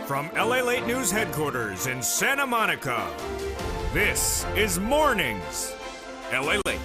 From LALATE News headquarters in Santa Monica, this is Mornings LALATE.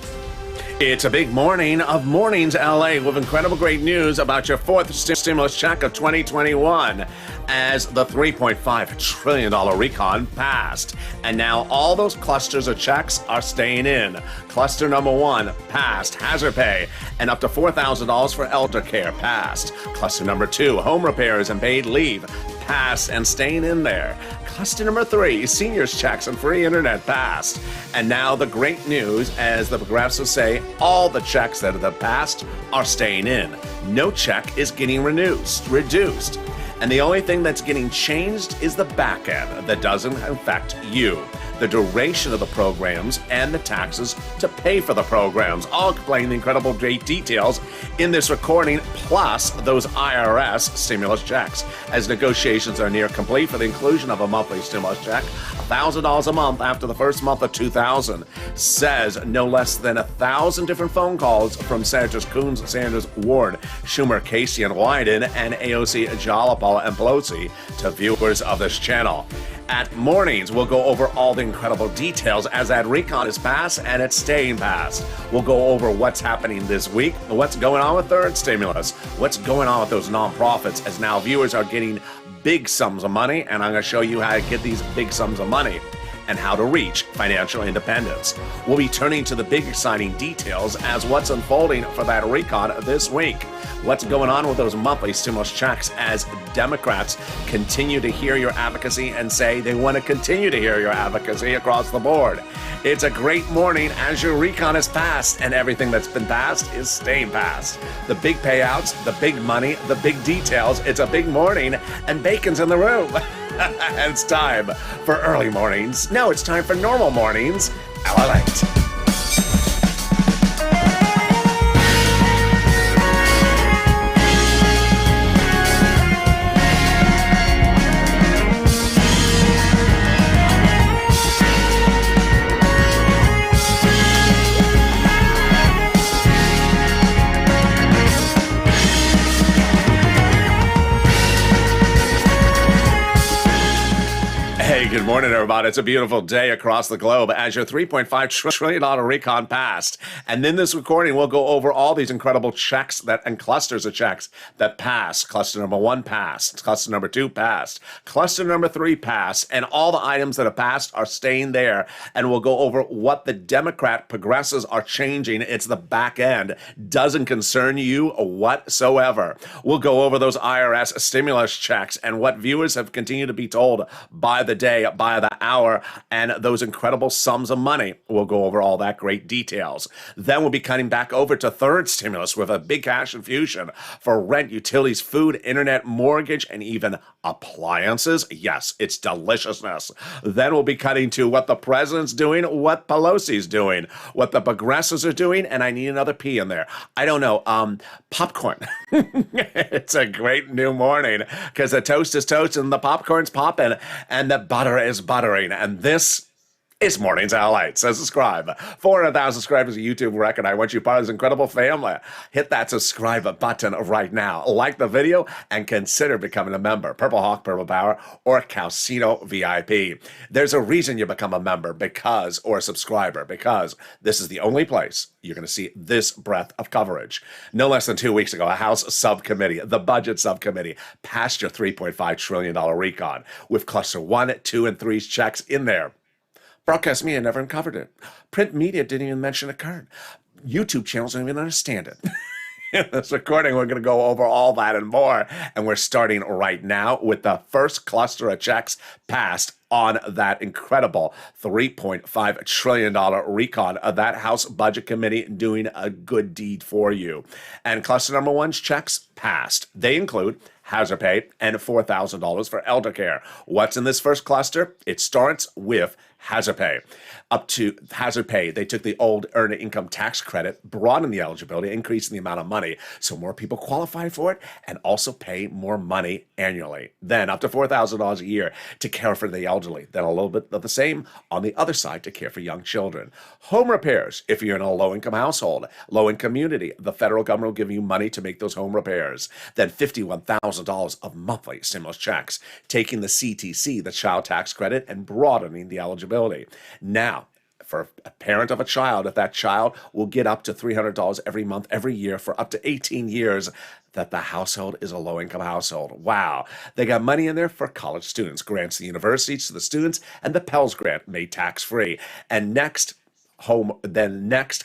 It's a big morning of Mornings LA with incredible great news about your fourth stimulus check of 2021 as the $3.5 trillion recon passed. And now all those clusters of checks are staying in. Cluster number one passed, hazard pay, and up to $4,000 for elder care passed. Cluster number two, home repairs and paid leave passed and staying in there. Cluster number three, seniors checks and free internet passed. And now the great news, as the progressives say, all the checks that have passed are staying in. No check is getting reduced. And the only thing that's getting changed is the back end that doesn't affect you. The duration of the programs and the taxes to pay for the programs. I'll explain the incredible great details in this recording, plus those IRS stimulus checks, as negotiations are near complete for the inclusion of a monthly stimulus check. $1,000 a month after the first month of 2000, says no less than 1,000 different phone calls from Senators Coons, Sanders, Ward, Schumer, Casey, and Wyden, and AOC, Jalopal, and Pelosi to viewers of this channel. At Mornings, we'll go over all the incredible details as that recon is passed and it's staying passed. We'll go over what's happening this week, what's going on with third stimulus, what's going on with those nonprofits, as now viewers are getting big sums of money, and I'm going to show you how to get these big sums of money and how to reach financial independence. We'll be turning to the big exciting details as what's unfolding for that recon this week. What's going on with those monthly stimulus checks as Democrats continue to hear your advocacy and say they want to continue to hear your advocacy across the board. It's a great morning as your recon is passed and everything that's been passed is staying passed. The big payouts, the big money, the big details. It's a big morning and bacon's in the room. And it's time for early mornings. No, it's time for normal mornings. LALATE. Hey, good morning, everybody. It's a beautiful day across the globe as your $3.5 trillion recon passed. And in this recording, we'll go over all these incredible checks and clusters of checks that passed. Cluster number one passed. Cluster number two passed. Cluster number three passed. And all the items that have passed are staying there. And we'll go over what the Democrat progressives are changing. It's the back end. Doesn't concern you whatsoever. We'll go over those IRS stimulus checks and what viewers have continued to be told by the day, by the hour, and those incredible sums of money. We'll go over all that great details. Then we'll be cutting back over to third stimulus with a big cash infusion for rent, utilities, food, internet, mortgage, and even appliances. Yes, it's deliciousness. Then we'll be cutting to what the president's doing, what Pelosi's doing, what the progressives are doing, and I need another P in there. I don't know, popcorn. It's a great new morning because the toast is toast and the popcorn's popping and the butter is buttering, and this is Mornings LALATE. So subscribe. 400,000 subscribers, a YouTube record. I want you part of this incredible family. Hit that subscribe button right now. Like the video and consider becoming a member. Purple Hawk, Purple Power, or Calcino VIP. There's a reason you become a member or a subscriber, because this is the only place you're going to see this breadth of coverage. No less than 2 weeks ago, a House subcommittee, the Budget Subcommittee, passed your $3.5 trillion recon with cluster 1, 2, and 3's checks in there. Broadcast media never uncovered it. Print media didn't even mention it occurred. YouTube channels don't even understand it. In this recording, we're going to go over all that and more. And we're starting right now with the first cluster of checks passed on that incredible $3.5 trillion recon of that House Budget Committee doing a good deed for you. And cluster number one's checks passed. They include hazard pay and $4,000 for elder care. What's in this first cluster? It starts with hazard pay. Up to hazard pay, they took the old earned income tax credit, broadened the eligibility, increasing the amount of money so more people qualify for it and also pay more money annually. Then up to $4,000 a year to care for the elderly. Then a little bit of the same on the other side to care for young children. Home repairs, if you're in a low-income household, low-income community, the federal government will give you money to make those home repairs. years. Then $51,000 of monthly stimulus checks, taking the CTC, the child tax credit, and broadening the eligibility. Now, for a parent of a child, if that child will get up to $300 every month, every year for up to 18 years, that the household is a low-income household. Wow. They got money in there for college students, grants to universities to the students, and the Pell Grant made tax-free. And next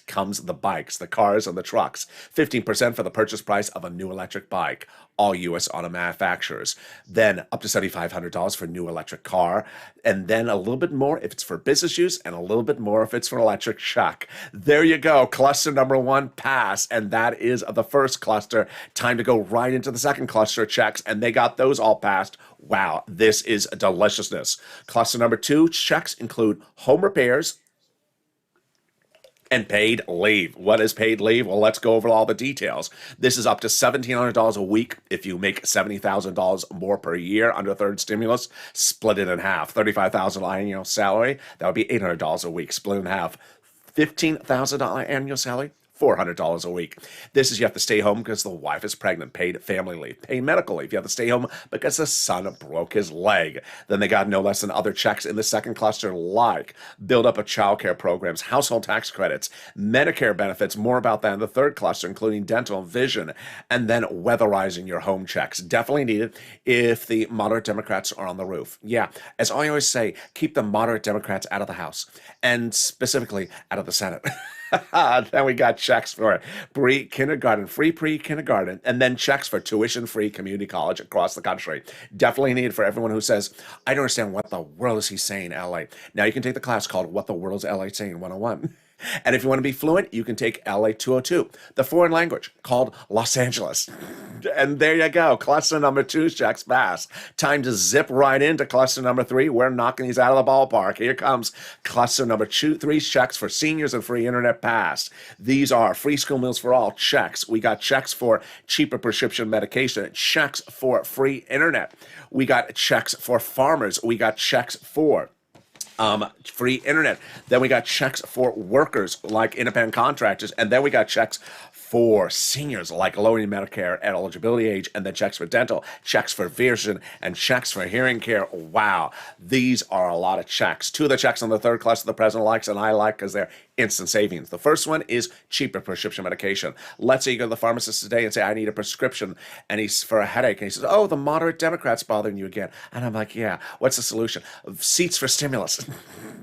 comes the bikes, the cars, and the trucks. 15% for the purchase price of a new electric bike, all U.S. auto manufacturers. Then up to $7,500 for a new electric car, and then a little bit more if it's for business use, and a little bit more if it's for electric truck. There you go. Cluster number 1 pass, and that is the first cluster. Time to go right into the second cluster of checks, and they got those all passed. Wow, this is deliciousness. Cluster number 2 checks include home repairs, and paid leave. What is paid leave? Well, let's go over all the details. This is up to $1,700 a week if you make $70,000 more per year under third stimulus. Split it in half. $35,000 annual salary, that would be $800 a week. Split it in half. $15,000 annual salary, $400 a week. This is you have to stay home because the wife is pregnant, paid family leave, paid medical leave. You have to stay home because the son broke his leg. Then they got no less than other checks in the second cluster, like build up of child care programs, household tax credits, Medicare benefits, more about that in the third cluster, including dental and vision, and then weatherizing your home checks. Definitely needed if the moderate Democrats are on the roof. Yeah, as I always say, keep the moderate Democrats out of the House, and specifically out of the Senate. Then we got checks for pre-kindergarten, free pre-kindergarten, and then checks for tuition-free community college across the country. Definitely needed for everyone who says, I don't understand what the world is he saying, LA. Now you can take the class called What the World is LA Saying 101. And if you want to be fluent, you can take LA 202, the foreign language called Los Angeles. And there you go. Cluster number 2 checks pass. Time to zip right into cluster number 3. We're knocking these out of the ballpark. Here comes cluster number 3 checks for seniors and free internet pass. These are free school meals for all checks. We got checks for cheaper prescription medication, checks for free internet. We got checks for farmers. We got checks for free internet. Then we got checks for workers like independent contractors. And then we got checks for seniors like lowering Medicare at eligibility age, and then checks for dental, checks for vision, and checks for hearing care. Wow, these are a lot of checks. 2 of the checks on the third cluster the president likes and I like because they're instant savings. The first one is cheaper prescription medication. Let's say you go to the pharmacist today and say, I need a prescription, and he's for a headache, and he says, oh, the moderate Democrat's bothering you again. And I'm like, yeah, what's the solution? Seats for stimulus.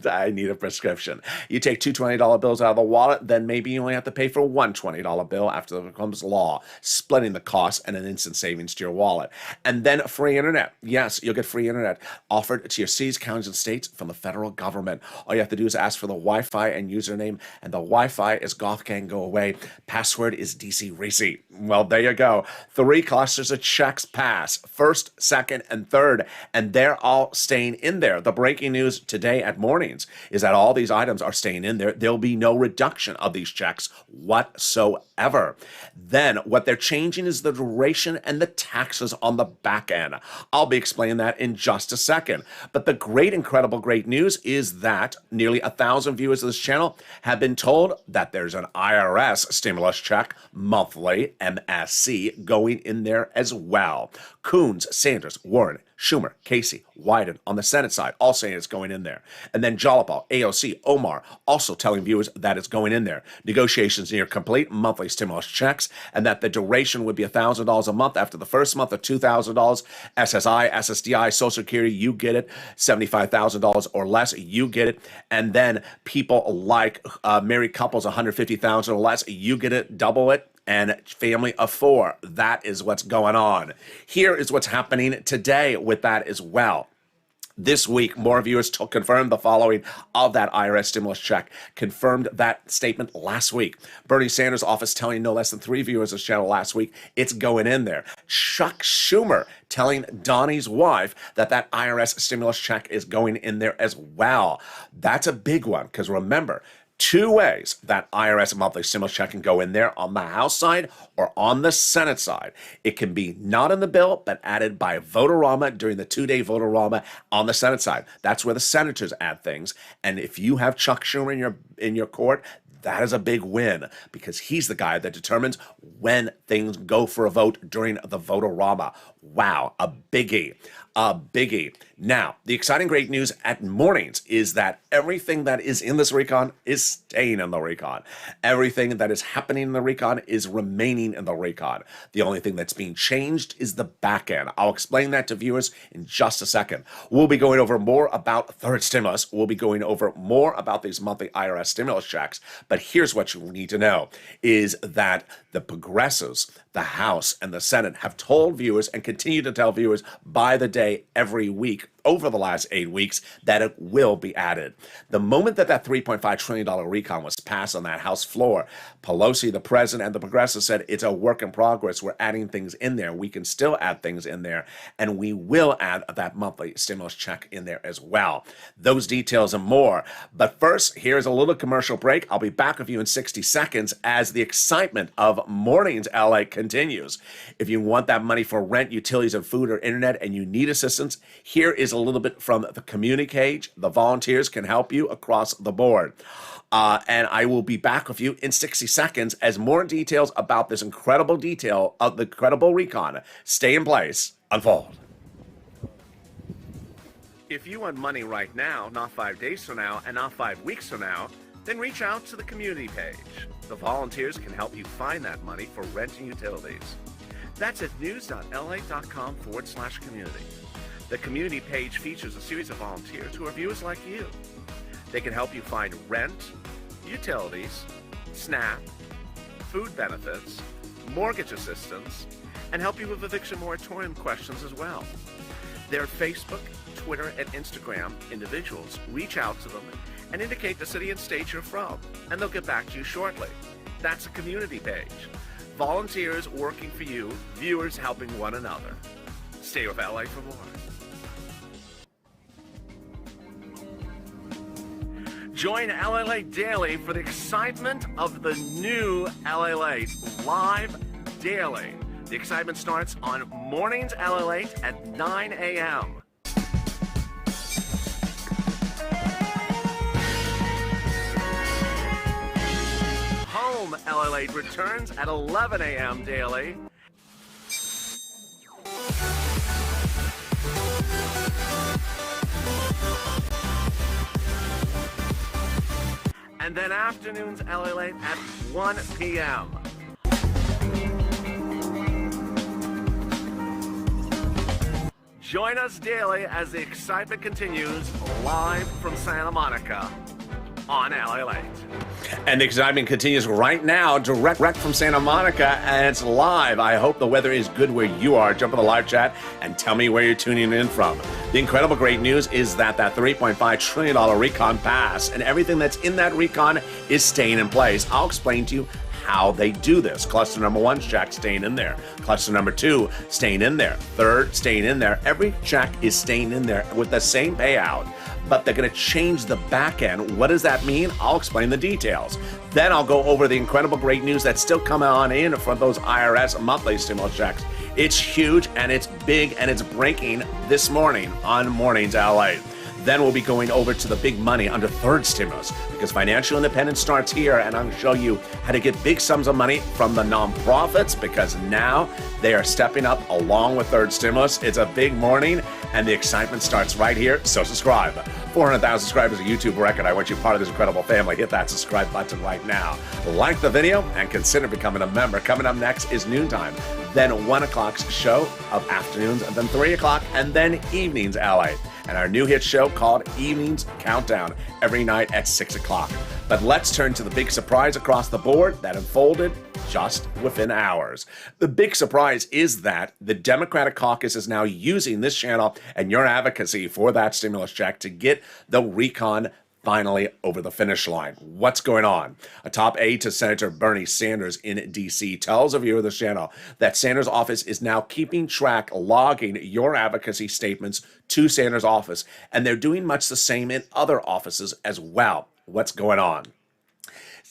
I need a prescription. You take 2 $20 bills out of the wallet, then maybe you only have to pay for one $20 bill after it becomes law, splitting the cost and an instant savings to your wallet. And then free internet. Yes, you'll get free internet offered to your cities, counties, and states from the federal government. All you have to do is ask for the Wi-Fi and username, and the Wi-Fi is Goth Gang Go Away. Password is DC Reese. Well, there you go. 3 clusters of checks pass. First, second, and third, and they're all staying in there. The breaking news today at mornings is that all these items are staying in there. There'll be no reduction of these checks whatsoever. Then what they're changing is the duration and the taxes on the back end. I'll be explaining that in just a second. But the incredible great news is that nearly 1,000 viewers of this channel have been told that there's an IRS stimulus check, monthly, MSC, going in there as well. Coons, Sanders, Warren, Schumer, Casey, Wyden on the Senate side, all saying it's going in there. And then Jalopal, AOC, Omar, also telling viewers that it's going in there. Negotiations near complete, monthly stimulus checks, and that the duration would be $1,000 a month after the first month of $2,000. SSI, SSDI, Social Security, you get it. $75,000 or less, you get it. And then people like married couples, $150,000 or less, you get it, double it. And family of 4. That is what's going on. Here is what's happening today with that as well. This week, more viewers confirmed the following of that IRS stimulus check. Confirmed that statement last week. Bernie Sanders' office telling no less than 3 viewers of this channel last week it's going in there. Chuck Schumer telling Donnie's wife that IRS stimulus check is going in there as well. That's a big one because remember, 2 ways that IRS monthly stimulus check can go in there on the House side or on the Senate side. It can be not in the bill, but added by vote-a-rama during the 2-day vote-a-rama on the Senate side. That's where the senators add things. And if you have Chuck Schumer in your court, That is a big win because he's the guy that determines when things go for a vote during the vote-a-rama. Wow, a biggie. A biggie. Now, the exciting great news at mornings is that everything that is in this recon is staying in the recon. Everything that is happening in the recon is remaining in the recon. The only thing that's being changed is the back end. I'll explain that to viewers in just a second. We'll be going over more about third stimulus. We'll be going over more about these monthly IRS stimulus checks. But here's what you need to know is that the progressives, the House, and the Senate have told viewers and continue to tell viewers by the day every week over the last 8 weeks that it will be added. The moment that $3.5 trillion recon was passed on that House floor, Pelosi, the president, and the progressives said it's a work in progress. We're adding things in there. We can still add things in there, and we will add that monthly stimulus check in there as well. Those details and more. But first, here's a little commercial break. I'll be back with you in 60 seconds as the excitement of Mornings LA continues. If you want that money for rent, utilities, and food or internet, and you need assistance, here is a little bit from the community page. The volunteers can help you across the board. And I will be back with you in 60 seconds as more details about this incredible detail of the incredible recon stay in place unfold. If you want money right now, not 5 days from now, and not 5 weeks from now, then reach out to the community page. The volunteers can help you find that money for rent and utilities. That's at news.la.com/community. The community page features a series of volunteers who are viewers like you. They can help you find rent, utilities, SNAP, food benefits, mortgage assistance, and help you with eviction moratorium questions as well. Their Facebook, Twitter, and Instagram individuals reach out to them and indicate the city and state you're from, and they'll get back to you shortly. That's a community page. Volunteers working for you, viewers helping one another. Stay with LA for more. Join LALATE Daily for the excitement of the new LALATE live daily. The excitement starts on Mornings LALATE at 9 a.m. Home LALATE returns at 11 a.m. daily. And then afternoons LALATE at 1 p.m. Join us daily as the excitement continues live from Santa Monica on LALATE. And the excitement continues right now, direct from Santa Monica, and it's live. I hope the weather is good where you are. Jump in the live chat and tell me where you're tuning in from. The incredible great news is that $3.5 trillion recon passed, and everything that's in that recon is staying in place. I'll explain to you how they do this. Cluster number 1, check staying in there. Cluster number 2, staying in there. Third, staying in there. Every check is staying in there with the same payout, but they're going to change the back end. What does that mean? I'll explain the details. Then I'll go over the incredible great news that's still coming on in from those IRS monthly stimulus checks. It's huge and it's big and it's breaking this morning on Mornings LA. Then we'll be going over to the big money under third stimulus because financial independence starts here, and I'm going to show you how to get big sums of money from the nonprofits because now they are stepping up along with third stimulus. It's a big morning, and the excitement starts right here, so subscribe. 400,000 subscribers, a YouTube record. I want you part of this incredible family. Hit that subscribe button right now. Like the video and consider becoming a member. Coming up next is noontime, then 1 o'clock's show of afternoons, and then 3 o'clock, and then evenings LA. And our new hit show called Evenings Countdown every night at 6 o'clock. But let's turn to the big surprise across the board that unfolded just within hours. The big surprise is that the Democratic caucus is now using this channel and your advocacy for that stimulus check to get the recon finally over the finish line. What's going on? A top aide to Senator Bernie Sanders in D.C. tells a viewer of the channel that Sanders' office is now keeping track, logging your advocacy statements to Sanders' office, and they're doing much the same in other offices as well. What's going on?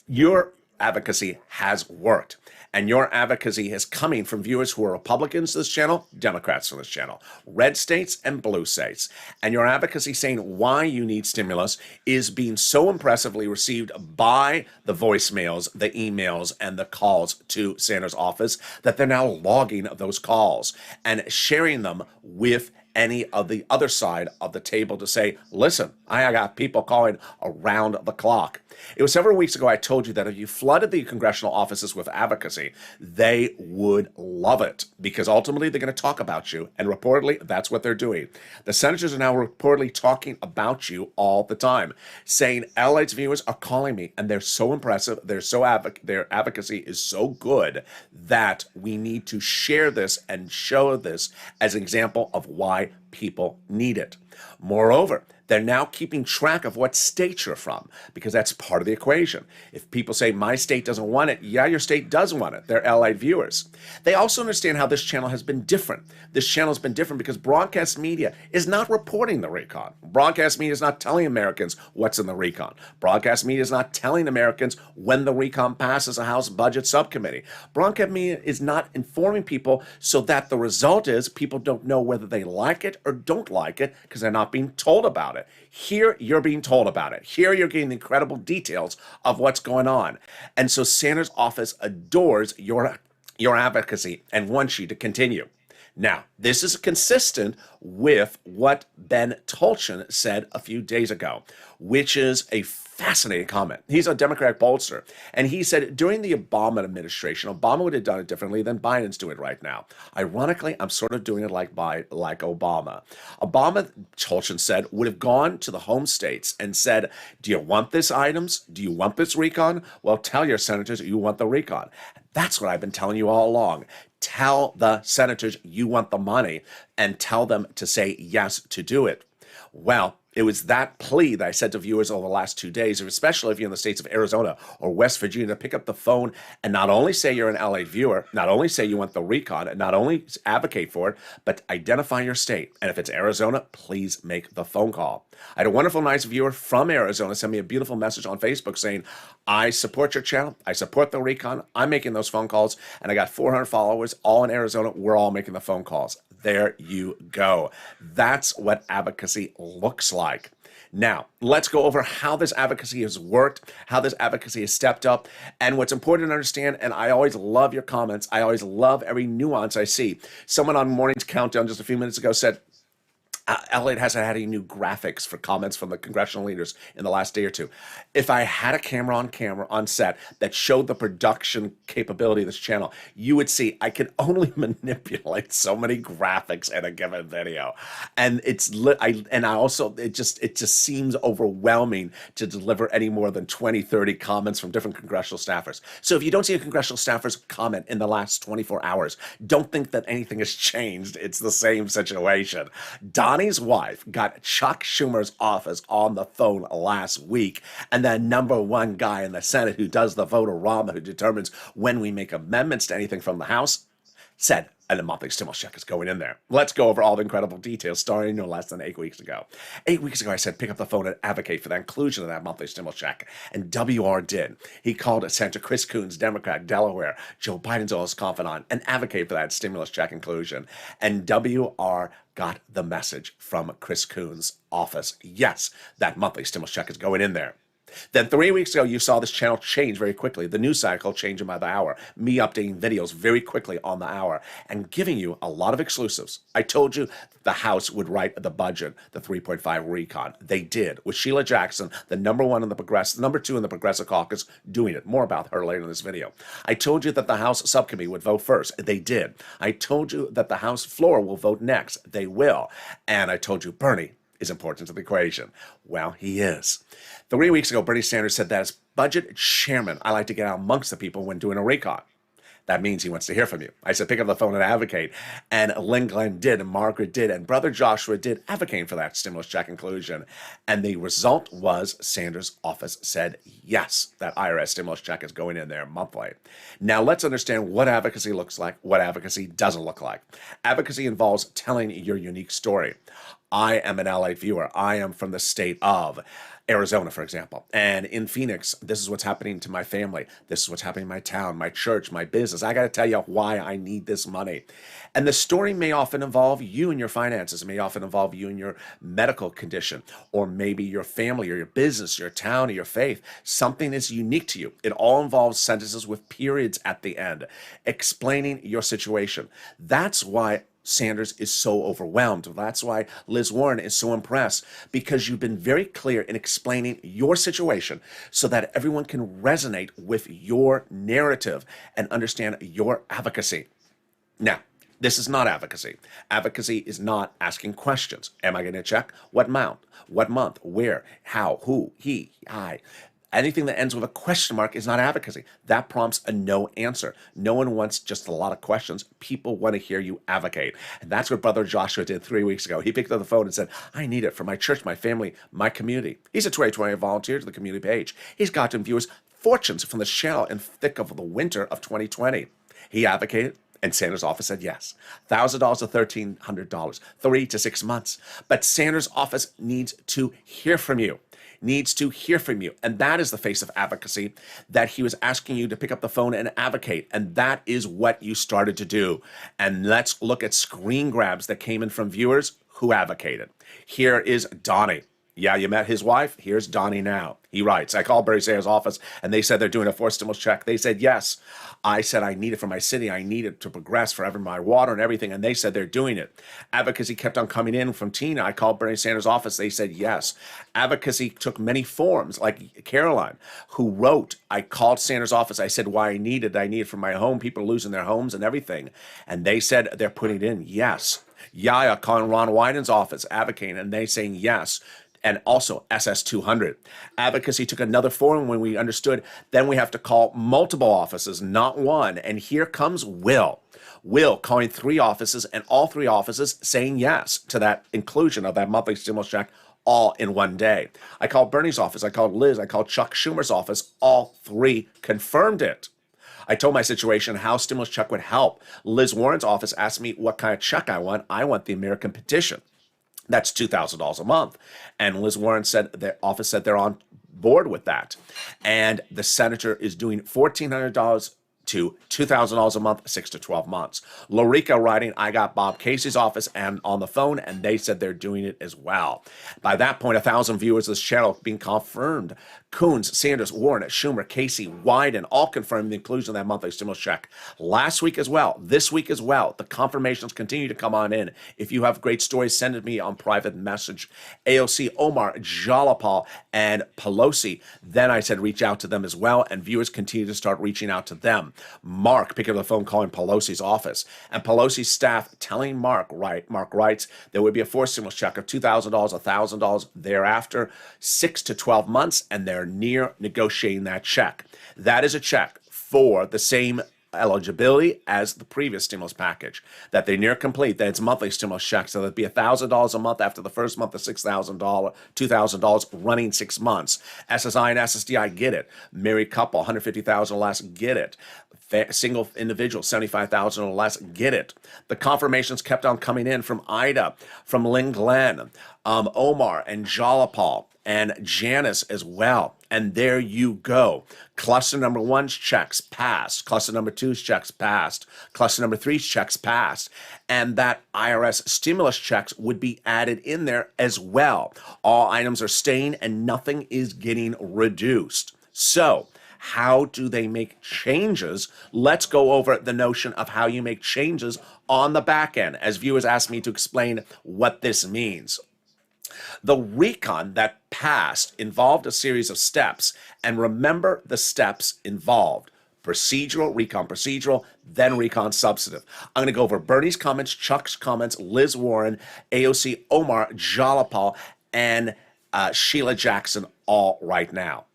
Your advocacy has worked. And your advocacy is coming from viewers who are Republicans to this channel, Democrats to this channel, red states and blue states. And your advocacy saying why you need stimulus is being so impressively received by the voicemails, the emails, and the calls to Sanders' office that they're now logging those calls and sharing them with any of the other side of the table to say, listen, I got people calling around the clock. It was several weeks ago I told you that if you flooded the congressional offices with advocacy, they would love it because ultimately they're going to talk about you. And reportedly, that's what they're doing. The senators are now reportedly talking about you all the time, saying LA's viewers are calling me and they're so impressive. Their advocacy is so good that we need to share this and show this as an example of why people need it. Moreover, they're now keeping track of what state you're from because that's part of the equation. If people say my state doesn't want it, yeah, your state does want it. They're allied viewers. They also understand how this channel has been different. This channel has been different because broadcast media is not reporting the recon. Broadcast media is not telling Americans what's in the recon. Broadcast media is not telling Americans when the recon passes a House Budget Subcommittee. Broadcast media is not informing people so that the result is people don't know whether they like it or don't like it because they're not being told about it. Here, you're being told about it. Here, you're getting the incredible details of what's going on. And so Sanders' office adores your advocacy and wants you to continue. Now, this is consistent with what Ben Tolchin said a few days ago, which is a fascinating comment. He's a Democratic pollster, and he said during the Obama administration, Obama would have done it differently than Biden's doing it right now. Ironically, I'm sort of doing it like Obama. Obama, Tolchin said, would have gone to the home states and said, do you want this items? Do you want this recon? Well, tell your senators you want the recon. That's what I've been telling you all along. Tell the senators you want the money and tell them to say yes to do it. Well, it was that plea that I said to viewers over the last 2 days, especially if you're in the states of Arizona or West Virginia, to pick up the phone and not only say you're an LA viewer, not only say you want the recon, and not only advocate for it, but identify your state. And if it's Arizona, please make the phone call. I had a wonderful, nice viewer from Arizona send me a beautiful message on Facebook saying, I support your channel. I support the recon. I'm making those phone calls. And I got 400 followers all in Arizona. We're all making the phone calls. There you go. That's what advocacy looks like. Now, let's go over how this advocacy has worked, how this advocacy has stepped up, and what's important to understand, and I always love your comments. I always love every nuance I see. Someone on Morning's Countdown just a few minutes ago said, LATE hasn't had any new graphics for comments from the congressional leaders in the last day or two. If I had a camera on set that showed the production capability of this channel, you would see I can only manipulate so many graphics in a given video, and it just seems overwhelming to deliver any more than 20, 30 comments from different congressional staffers. So if you don't see a congressional staffer's comment in the last 24 hours, don't think that anything has changed. It's the same situation. Donnie's wife got Chuck Schumer's office on the phone last week, and the #1 guy in the Senate who does the vote-a-rama, who determines when we make amendments to anything from the House, said, and the monthly stimulus check is going in there. Let's go over all the incredible details starting no less than 8 weeks ago. 8 weeks ago, I said, pick up the phone and advocate for the inclusion of that monthly stimulus check. And WR did. He called Senator Chris Coons, Democrat, Delaware, Joe Biden's oldest confidant, and advocate for that stimulus check inclusion. And WR got the message from Chris Coons' office. Yes, that monthly stimulus check is going in there. Then 3 weeks ago, you saw this channel change very quickly. The news cycle changing by the hour. Me updating videos very quickly on the hour and giving you a lot of exclusives. I told you the House would write the budget, the 3.5 recon. They did, with Sheila Jackson, the #2 in the Progressive Caucus, doing it. More about her later in this video. I told you that the House subcommittee would vote first. They did. I told you that the House floor will vote next. They will. And I told you Bernie is important to the equation. Well, he is. 3 weeks ago, Bernie Sanders said that as budget chairman, I like to get out amongst the people when doing a recon. That means he wants to hear from you. I said, pick up the phone and advocate. And Lynn Glenn did, and Margaret did, and Brother Joshua did, advocating for that stimulus check inclusion. And the result was Sanders' office said, yes, that IRS stimulus check is going in there monthly. Now, let's understand what advocacy looks like, what advocacy doesn't look like. Advocacy involves telling your unique story. I am an LA viewer. I am from the state of Arizona, for example. And in Phoenix, this is what's happening to my family. This is what's happening in my town, my church, my business. I got to tell you why I need this money. And the story may often involve you and your finances. It may often involve you and your medical condition, or maybe your family or your business, your town or your faith. Something is unique to you. It all involves sentences with periods at the end, explaining your situation. That's why Sanders is so overwhelmed. That's why Liz Warren is so impressed, because you've been very clear in explaining your situation so that everyone can resonate with your narrative and understand your advocacy. Now, this is not advocacy. Advocacy is not asking questions. Am I getting a check? What amount? What month? Where? How? Who? He? I? Anything that ends with a question mark is not advocacy. That prompts a no answer. No one wants just a lot of questions. People want to hear you advocate. And that's what Brother Joshua did 3 weeks ago. He picked up the phone and said, I need it for my church, my family, my community. He's a 2020 volunteer to the community page. He's gotten viewers fortunes from the shell and thick of the winter of 2020. He advocated, and Sanders' office said yes. $1,000 to $1,300, 3 to 6 months. But Sanders' office needs to hear from you. And that is the face of advocacy, that he was asking you to pick up the phone and advocate. And that is what you started to do. And let's look at screen grabs that came in from viewers who advocated. Here is Donnie. Yeah, you met his wife? Here's Donnie now. He writes, I called Bernie Sanders' office and they said they're doing a forced stimulus check. They said yes. I said I need it for my city. I need it to progress for my water and everything. And they said they're doing it. Advocacy kept on coming in from Tina. I called Bernie Sanders' office. They said yes. Advocacy took many forms, like Caroline, who wrote, I called Sanders' office. I said why I need it for my home. People are losing their homes and everything. And they said they're putting it in. Yes. Yaya calling Ron Wyden's office, advocating, and they saying yes. And also SS200. Advocacy took another form when we understood then we have to call multiple offices, not one. And here comes Will. Will calling 3 offices, and all 3 offices saying yes to that inclusion of that monthly stimulus check all in one day. I called Bernie's office. I called Liz. I called Chuck Schumer's office. All 3 confirmed it. I told my situation how stimulus check would help. Liz Warren's office asked me what kind of check I want. I want the American petition. That's $2,000 a month. And Liz Warren said their office said they're on board with that. And the senator is doing $1,400 to $2,000 a month, 6 to 12 months. Lorica writing, I got Bob Casey's office and on the phone, and they said they're doing it as well. By that point, 1,000 viewers of this channel being confirmed. Coons, Sanders, Warren, Schumer, Casey, Wyden, all confirmed the inclusion of that monthly stimulus check. Last week as well, this week as well, the confirmations continue to come on in. If you have great stories, send it to me on private message. AOC, Omar, Jalapal, and Pelosi. Then I said reach out to them as well, and viewers continue to start reaching out to them. Mark picking up the phone calling Pelosi's office, and Pelosi's staff telling Mark writes there would be a forced stimulus check of $2,000, $1,000 thereafter, 6 to 12 months, and they're near negotiating that check. That is a check for the same eligibility as the previous stimulus package, that they're near complete, that it's monthly stimulus check, so that'd be $1,000 a month after the first month of $6,000, $2,000 running 6 months. SSI and SSDI get it. Married couple, $150,000 or less, get it. Single individual, $75,000 or less, get it. The confirmations kept on coming in from Ida, from Lynn Glenn, Omar and Jalapal, and Janice as well. And there you go. Cluster number 1's checks passed. Cluster number 2's checks passed. Cluster number 3's checks passed. And that IRS stimulus checks would be added in there as well. All items are staying and nothing is getting reduced. So, how do they make changes? Let's go over the notion of how you make changes on the back end, as viewers ask me to explain what this means. The recon that passed involved a series of steps, and remember the steps involved. Procedural, recon procedural, then recon substantive. I'm going to go over Bernie's comments, Chuck's comments, Liz Warren, AOC, Omar, Jalapal, and Sheila Jackson all right now.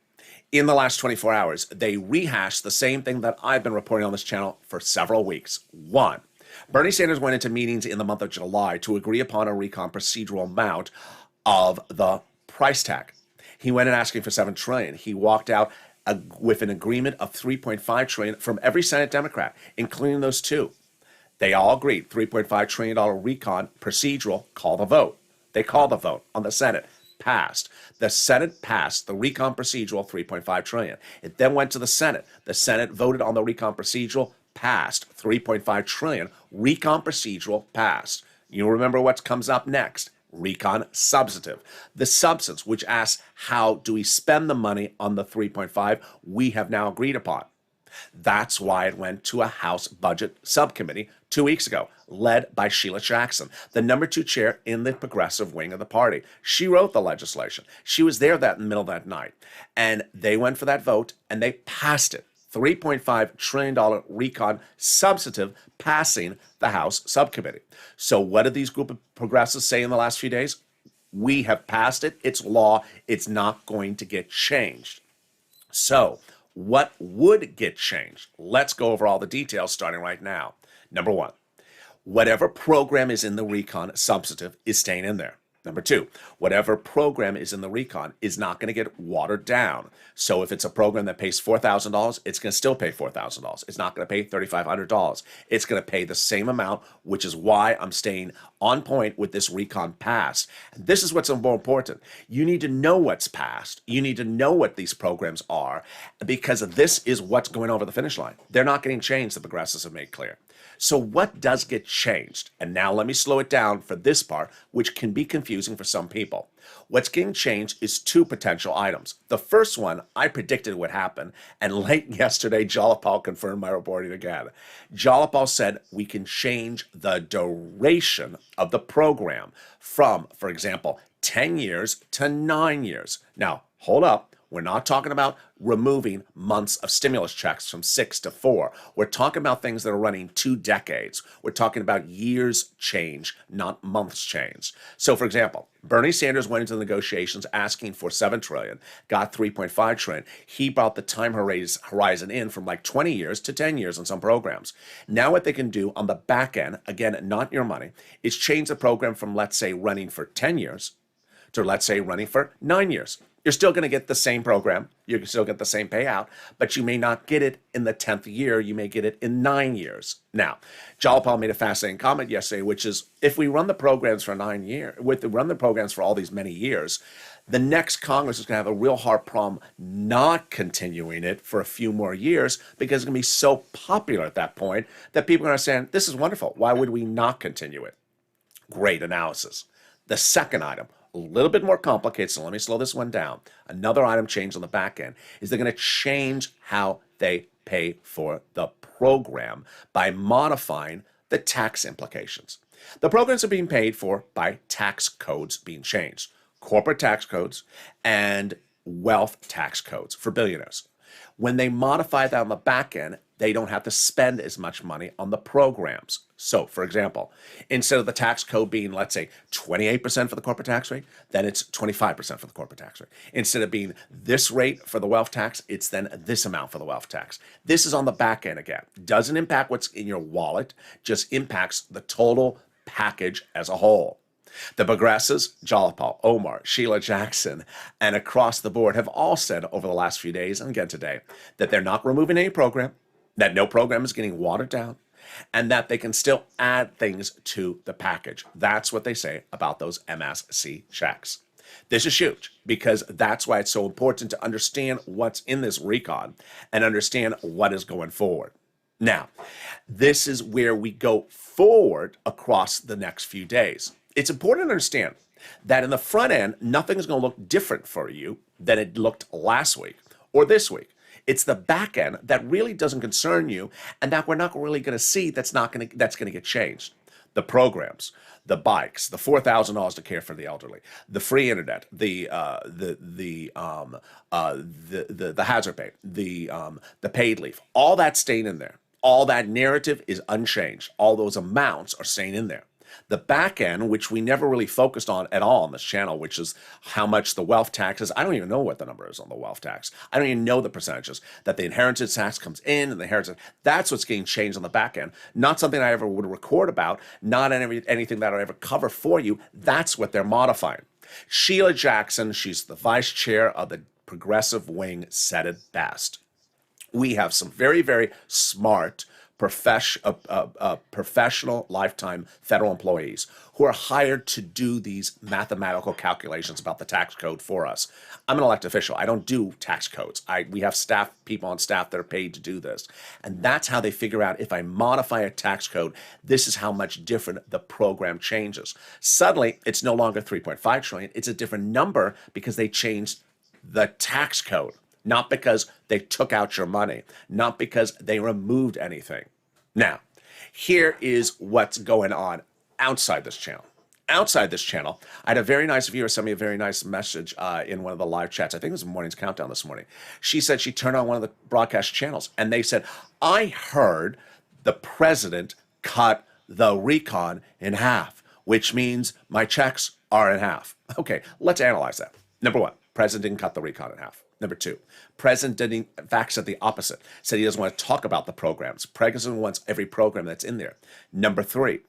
In the last 24 hours, they rehashed the same thing that I've been reporting on this channel for several weeks. 1, Bernie Sanders went into meetings in the month of July to agree upon a recon procedural amount of the price tag. He went in asking for $7 trillion. He walked out with an agreement of $3.5 trillion from every Senate Democrat, including those 2. They all agreed, $3.5 trillion recon procedural, call the vote. They called the vote on the Senate, passed. The Senate passed the recon procedural, 3.5 trillion. It then went to the Senate. The Senate voted on the recon procedural, passed, 3.5 trillion. Recon procedural passed. You remember what comes up next? Recon substantive. The substance, which asks how do we spend the money on the 3.5, we have now agreed upon. That's why it went to a House Budget Subcommittee 2 weeks ago, led by Sheila Jackson, the number 2 chair in the progressive wing of the party. She wrote the legislation. She was there that in the middle of that night. And they went for that vote, and they passed it. $3.5 trillion recon substantive passing the House Subcommittee. So what did these group of progressives say in the last few days? We have passed it. It's law. It's not going to get changed. So what would get changed? Let's go over all the details starting right now. Number 1, whatever program is in the recon substantive is staying in there. Number 2, whatever program is in the recon is not going to get watered down. So if it's a program that pays $4,000, it's going to still pay $4,000. It's not going to pay $3,500. It's going to pay the same amount, which is why I'm staying on point with this recon pass. And this is what's more important. You need to know what's passed. You need to know what these programs are, because this is what's going over the finish line. They're not getting changed, the progressives have made clear. So what does get changed? And now let me slow it down for this part, which can be confusing for some people. What's getting changed is 2 potential items. The first one, I predicted would happen, and late yesterday, Jalapal confirmed my reporting again. Jalapal said we can change the duration of the program from, for example, 10 years to 9 years. Now, hold up. We're not talking about removing months of stimulus checks from 6 to 4. We're talking about things that are running 2 decades. We're talking about years change, not months change. So, for example, Bernie Sanders went into the negotiations asking for $7 trillion, got $3.5 trillion. He brought the time horizon in from like 20 years to 10 years on some programs. Now what they can do on the back end, again, not your money, is change the program from, let's say, running for 10 years to, let's say, running for 9 years. You're still going to get the same program. You can still get the same payout, but you may not get it in the 10th year. You may get it in 9 years. Now, Jalapal made a fascinating comment yesterday, which is if we run the programs for 9 years, run the programs for all these many years, the next Congress is going to have a real hard problem not continuing it for a few more years because it's going to be so popular at that point that people are going to say, this is wonderful. Why would we not continue it? Great analysis. The second item, a little bit more complicated, so let me slow this one down. Another item change on the back end is they're going to change how they pay for the program by modifying the tax implications. The programs are being paid for by tax codes being changed, corporate tax codes and wealth tax codes for billionaires. When they modify that on the back end, they don't have to spend as much money on the programs. So, for example, instead of the tax code being, let's say, 28% for the corporate tax rate, then it's 25% for the corporate tax rate. Instead of being this rate for the wealth tax, it's then this amount for the wealth tax. This is on the back end again. Doesn't impact what's in your wallet, just impacts the total package as a whole. The progressives, Jalapal, Omar, Sheila Jackson, and across the board have all said over the last few days, and again today, that they're not removing any program, that no program is getting watered down, and that they can still add things to the package. That's what they say about those MSC checks. This is huge because that's why it's so important to understand what's in this recon and understand what is going forward. Now, this is where we go forward across the next few days. It's important to understand that in the front end, nothing is going to look different for you than it looked last week or this week. It's the back end that really doesn't concern you and that we're not really going to see that's going to get changed. The programs, the bikes, the $4,000 to care for the elderly, the free internet, the hazard pay, the paid leave, all that's staying in there. All that narrative is unchanged. All those amounts are staying in there. The back end, which we never really focused on at all on this channel, which is how much the wealth tax is. I don't even know what the number is on the wealth tax. I don't even know the percentages that the inheritance tax comes in and the inheritance. That's what's getting changed on the back end. Not something I ever would record about, not anything that I ever cover for you. That's what they're modifying. Sheila Jackson, she's the vice chair of the progressive wing, said it best. We have some very, very smart professional lifetime federal employees who are hired to do these mathematical calculations about the tax code for us. I'm an elected official. I don't do tax codes. We have people on staff that are paid to do this. And that's how they figure out if I modify a tax code, this is how much different the program changes. Suddenly, it's no longer 3.5 trillion. It's a different number because they changed the tax code, not because they took out your money, not because they removed anything. Now, here is what's going on outside this channel. Outside this channel, I had a very nice viewer send me a very nice message in one of the live chats. I think it was Morning's Countdown this morning. She said she turned on one of the broadcast channels, and they said, I heard the president cut the recon in half, which means my checks are in half. Okay, let's analyze that. Number one, president didn't cut the recon in half. Number two, president didn't, in fact, said the opposite. Said he doesn't want to talk about the programs. President wants every program that's in there. Number three,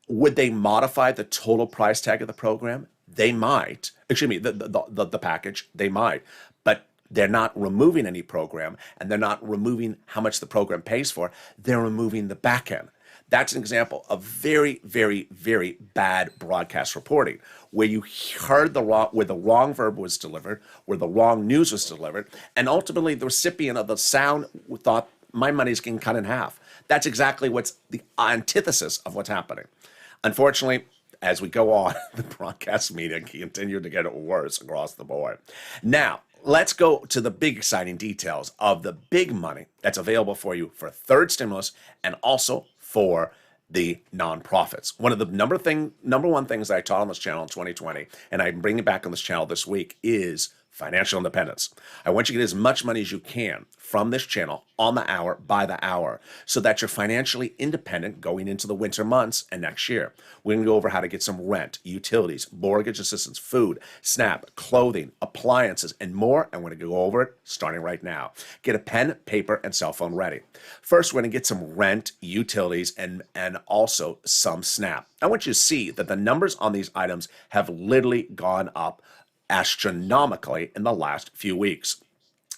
would they modify the total price tag of the program? They might. Excuse me, the package, they might. But they're not removing any program, and they're not removing how much the program pays for. They're removing the back end. That's an example of very, very, very bad broadcast reporting, where you heard where the wrong verb was delivered, where the wrong news was delivered, and ultimately the recipient of the sound thought, my money's getting cut in half. That's exactly what's the antithesis of what's happening. Unfortunately, as we go on, the broadcast media continue to get worse across the board. Now, let's go to the big exciting details of the big money that's available for you for third stimulus and also for the nonprofits. One of the number one things that I taught on this channel in 2020, and I'm bringing back on this channel this week, is financial independence. I want you to get as much money as you can from this channel on the hour, by the hour, so that you're financially independent going into the winter months and next year. We're going to go over how to get some rent, utilities, mortgage assistance, food, SNAP, clothing, appliances, and more. And we're going to go over it starting right now. Get a pen, paper, and cell phone ready. First, we're going to get some rent, utilities, and also some SNAP. I want you to see that the numbers on these items have literally gone up astronomically in the last few weeks.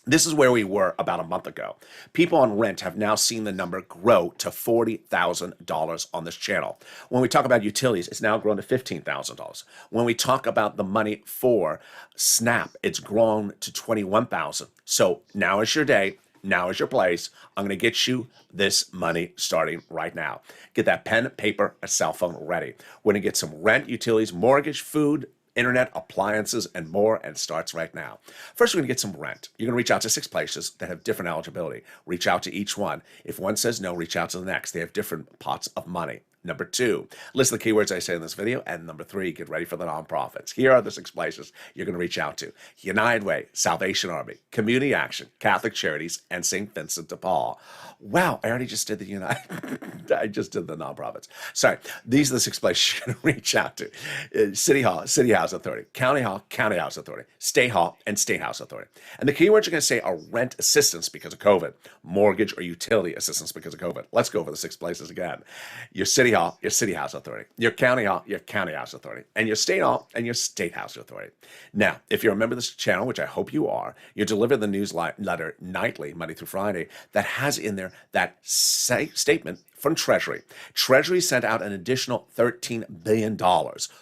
This is where we were about a month ago. People on rent have now seen the number grow to $40,000 on this channel. When we talk about utilities, it's now grown to $15,000. When we talk about the money for SNAP, it's grown to $21,000. So now is your day. Now is your place. I'm going to get you this money starting right now. Get that pen, paper, a cell phone ready. We're going to get some rent, utilities, mortgage, food, internet, appliances, and more, and starts right now. First, we're going to get some rent. You're going to reach out to 6 places that have different eligibility. Reach out to each one. If one says no, reach out to the next. They have different pots of money. Number 2, list the keywords I say in this video. And number 3, get ready for the nonprofits. Here are the 6 places you're going to reach out to: United Way, Salvation Army, Community Action, Catholic Charities, and St. Vincent de Paul. Wow, I already just did the United. I just did the nonprofits. Sorry, these are the 6 places you're going to reach out to: City Hall, City House Authority; County Hall, County House Authority; State Hall, and State House Authority. And the keywords you're going to say are rent assistance because of COVID, mortgage or utility assistance because of COVID. Let's go over the 6 places again: your City Hall, your City House Authority; your County Hall, your County House Authority; and your State Hall and your State House Authority. Now, if you're a member of this channel, which I hope you are, you're delivered the newsletter nightly, Monday through Friday, that has in there that statement from Treasury. Treasury sent out an additional $13 billion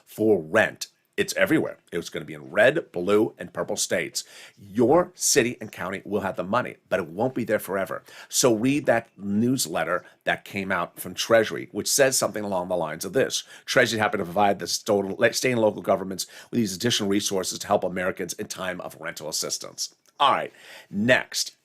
for rent. It's everywhere. It's going to be in red, blue, and purple states. Your city and county will have the money, but it won't be there forever. So read that newsletter that came out from Treasury, which says something along the lines of this: Treasury happy to provide the state and local governments with these additional resources to help Americans in time of rental assistance. All right, next,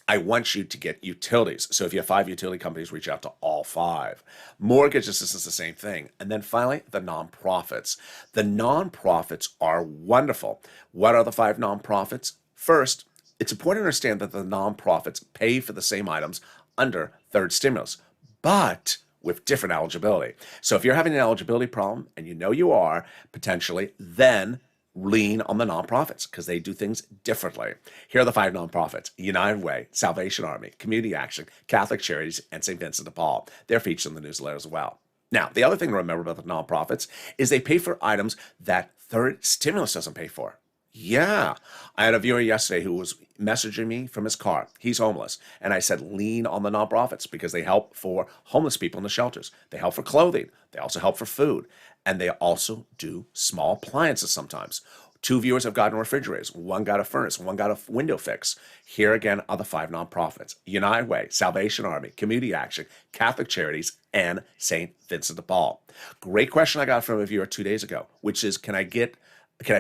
I want you to get utilities. So if you have 5 utility companies, reach out to all 5. Mortgage assistance, the same thing. And then finally, the nonprofits. The nonprofits are wonderful. What are the 5 nonprofits? First, it's important to understand that the nonprofits pay for the same items under third stimulus, but with different eligibility. So if you're having an eligibility problem, and you know you are potentially, then lean on the nonprofits because they do things differently. Here are the 5 nonprofits: United Way, Salvation Army, Community Action, Catholic Charities, and St. Vincent de Paul. They're featured in the newsletter as well. Now, the other thing to remember about the nonprofits is they pay for items that third stimulus doesn't pay for. Yeah. I had a viewer yesterday who was messaging me from his car. He's homeless. And I said, lean on the nonprofits because they help for homeless people in the shelters. They help for clothing. They also help for food. And they also do small appliances sometimes. Two viewers have gotten refrigerators. One got a furnace. One got a window fix. Here again are the 5 nonprofits: United Way, Salvation Army, Community Action, Catholic Charities, and St. Vincent de Paul. Great question I got from a viewer 2 days ago, which is, can I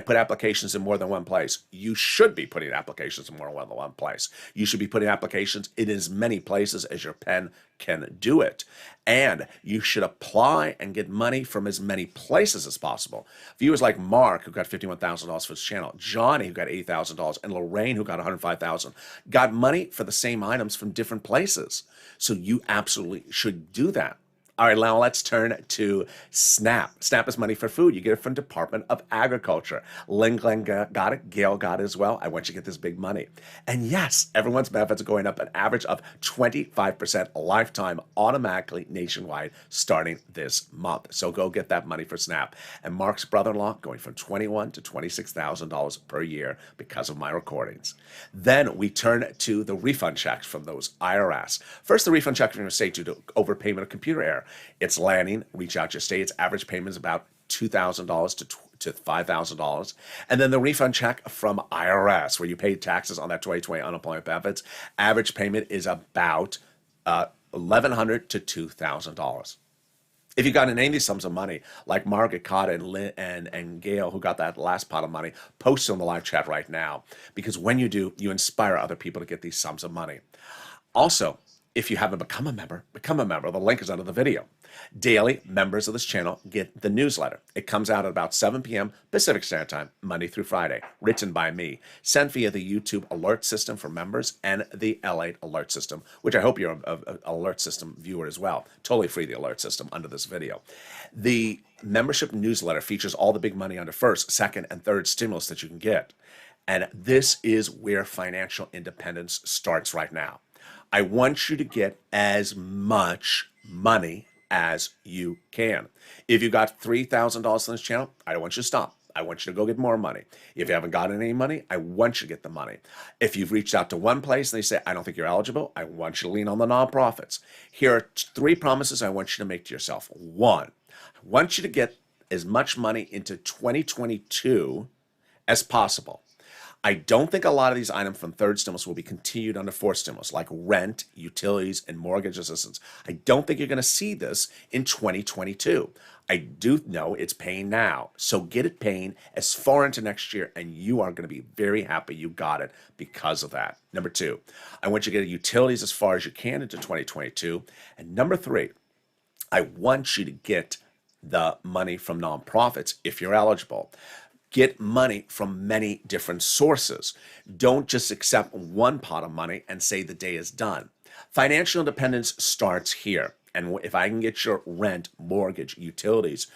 put applications in more than one place? You should be putting applications in more than one place. You should be putting applications in as many places as your pen can do it. And you should apply and get money from as many places as possible. Viewers like Mark, who got $51,000 for his channel, Johnny, who got $80,000, and Lorraine, who got $105,000, got money for the same items from different places. So you absolutely should do that. All right, now let's turn to SNAP. SNAP is money for food. You get it from Department of Agriculture. Lynn Glenn got it. Gail got it as well. I want you to get this big money. And yes, everyone's benefits are going up an average of 25% lifetime automatically nationwide starting this month. So go get that money for SNAP. And Mark's brother-in-law going from $21,000 to $26,000 per year because of my recordings. Then we turn to the refund checks from those IRS. First, the refund check from your state due to overpayment of computer error. It's landing. Reach out to your state. Its average payment is about $2,000 to $5,000. And then the refund check from IRS, where you pay taxes on that 2020 unemployment benefits. Average payment is about $1,100 to $2,000. If you got in any of these sums of money, like Margaret Cotta and Gail, who got that last pot of money, post it on the live chat right now. Because when you do, you inspire other people to get these sums of money. Also, if you haven't become a member, become a member. The link is under the video. Daily, members of this channel get the newsletter. It comes out at about 7 p.m. Pacific Standard Time, Monday through Friday, written by me, sent via the YouTube alert system for members and the LALATE alert system, which I hope you're an alert system viewer as well. Totally free, the alert system, under this video. The membership newsletter features all the big money under first, second, and third stimulus that you can get. And this is where financial independence starts right now. I want you to get as much money as you can. If you got $3,000 on this channel, I don't want you to stop. I want you to go get more money. If you haven't gotten any money, I want you to get the money. If you've reached out to one place and they say, I don't think you're eligible, I want you to lean on the nonprofits. Here are 3 promises I want you to make to yourself. 1, I want you to get as much money into 2022 as possible. I don't think a lot of these items from third stimulus will be continued under fourth stimulus, like rent, utilities, and mortgage assistance. I don't think you're going to see this in 2022. I do know it's paying now. So get it paying as far into next year, and you are going to be very happy you got it because of that. Number 2, I want you to get utilities as far as you can into 2022. And number 3, I want you to get the money from nonprofits if you're eligible. Get money from many different sources. Don't just accept one pot of money and say the day is done. Financial independence starts here. And if I can get your rent, mortgage, utilities,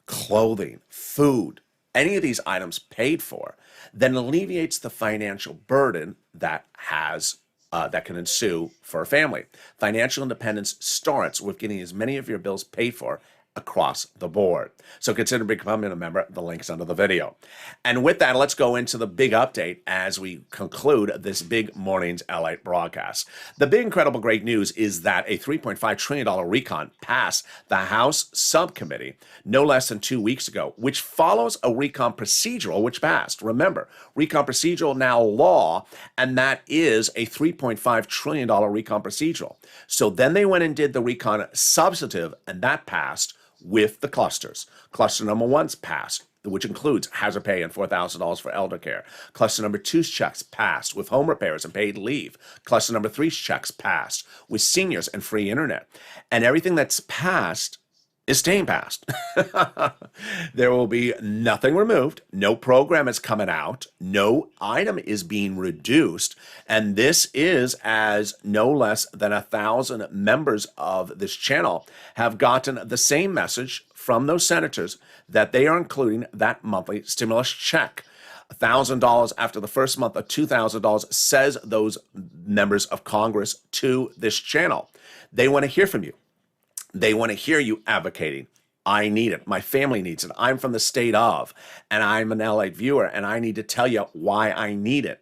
clothing, food, any of these items paid for, then alleviates the financial burden that can ensue for a family. Financial independence starts with getting as many of your bills paid for across the board. So consider becoming a member. The link's under the video. And with that, let's go into the big update as we conclude this big morning's LALATE broadcast. The big, incredible, great news is that a $3.5 trillion recon passed the House subcommittee no less than 2 weeks ago, which follows a recon procedural which passed. Remember, recon procedural now law, and that is a $3.5 trillion recon procedural. So then they went and did the recon substantive, and that passed with the clusters. Cluster number 1's passed, which includes hazard pay and $4,000 for elder care. Cluster number 2's checks passed with home repairs and paid leave. Cluster number 3's checks passed with seniors and free internet. And everything that's passed is staying passed. There will be nothing removed. No program is coming out. No item is being reduced. And this is as no less than 1,000 members of this channel have gotten the same message from those senators that they are including that monthly stimulus check. $1,000 after the first month of $2,000, says those members of Congress to this channel. They want to hear from you. They want to hear you advocating I need it. My family needs it. I'm from the state of, and I'm an LATE viewer, and I need to tell you why I need it.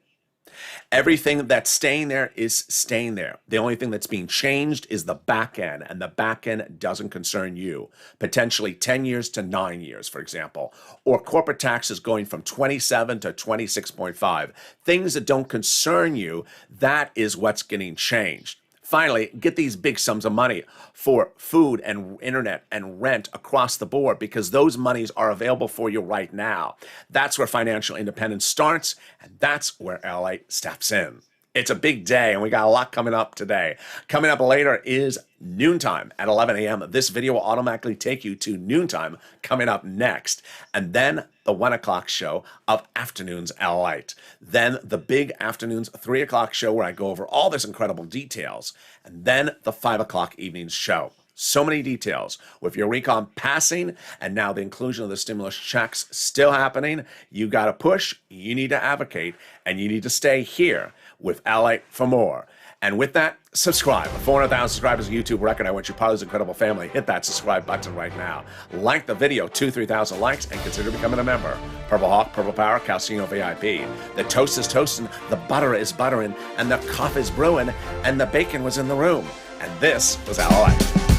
Everything that's staying there is staying there. The only thing that's being changed is the back end, and the back end doesn't concern you. Potentially 10 years to 9 years, for example, or corporate taxes going from 27 to 26.5. Things that don't concern you, that is what's getting changed. Finally, get these big sums of money for food and internet and rent across the board, because those monies are available for you right now. That's where financial independence starts, and that's where LATE steps in. It's a big day, and we got a lot coming up today. Coming up later is noontime at 11 a.m. This video will automatically take you to noontime coming up next. And then the 1 o'clock show of Afternoons LATE. Then the big afternoons 3 o'clock show where I go over all this incredible details. And then the 5 o'clock evenings show. So many details. With your recon passing and now the inclusion of the stimulus checks still happening, you got to push, you need to advocate, and you need to stay here with LATE for more. And with that, subscribe. 400,000 subscribers, a YouTube record. I want you part of this incredible family. Hit that subscribe button right now. Like the video, 2,000-3,000 likes, and consider becoming a member. Purple Hawk, Purple Power, Calcino VIP. The toast is toasting, the butter is buttering, and the coffee is brewing, and the bacon was in the room. And this was LATE.